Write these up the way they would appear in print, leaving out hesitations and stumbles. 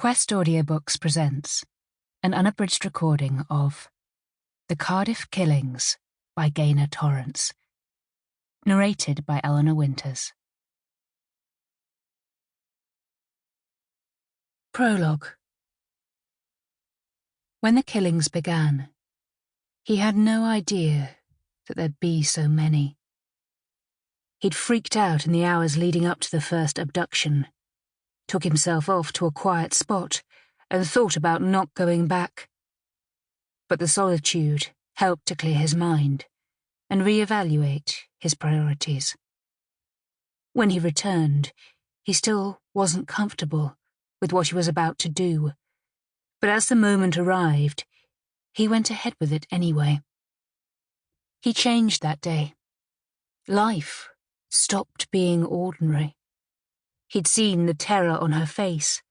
Quest Audiobooks presents an unabridged recording of The Cardiff Killings by Gaynor Torrance, narrated by Eleanor Winters. Prologue. When the killings began, he had no idea that there'd be so many. He'd freaked out in the hours leading up to the first abduction, took himself off to a quiet spot, and thought about not going back. But the solitude helped to clear his mind and reevaluate his priorities. When he returned, he still wasn't comfortable with what he was about to do, but as the moment arrived, he went ahead with it anyway. He changed that day. Life stopped being ordinary. He'd seen the terror on her face,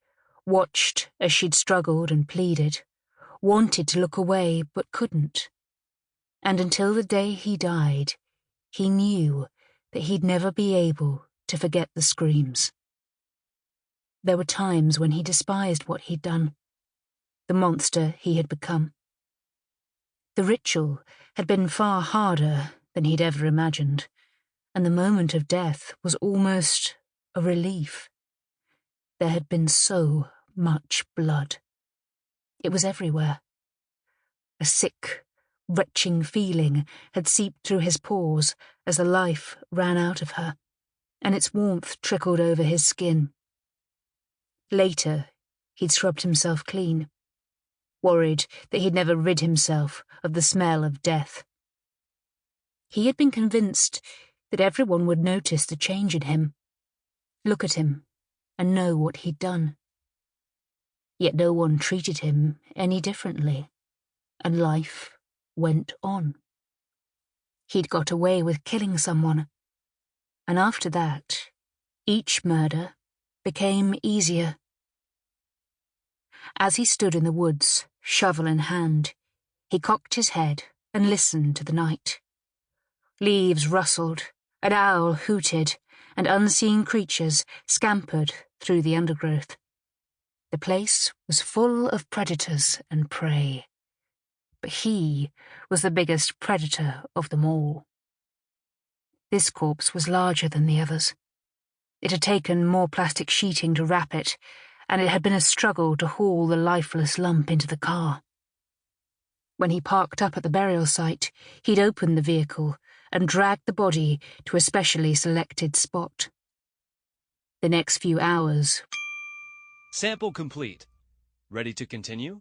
watched as she'd struggled and pleaded, wanted to look away but couldn't. And until the day he died, he knew that he'd never be able to forget the screams. There were times when he despised what he'd done, the monster he had become. The ritual had been far harder than he'd ever imagined, and the moment of death was almost a relief. There had been so much blood. It was everywhere. A sick, retching feeling had seeped through his pores as the life ran out of her, and its warmth trickled over his skin. Later, he'd scrubbed himself clean, worried that he'd never rid himself of the smell of death. He had been convinced that everyone would notice the change in him, look at him, and know what he'd done. Yet no one treated him any differently, and life went on. He'd got away with killing someone, and after that, each murder became easier. As he stood in the woods, shovel in hand, he cocked his head and listened to the night. Leaves rustled, an owl hooted, and unseen creatures scampered through the undergrowth. The place was full of predators and prey, but he was the biggest predator of them all. This corpse was larger than the others. It had taken more plastic sheeting to wrap it, and it had been a struggle to haul the lifeless lump into the car. When he parked up at the burial site, he'd opened the vehicle and dragged the body to a specially selected spot. The next few hours... Sample complete. Ready to continue?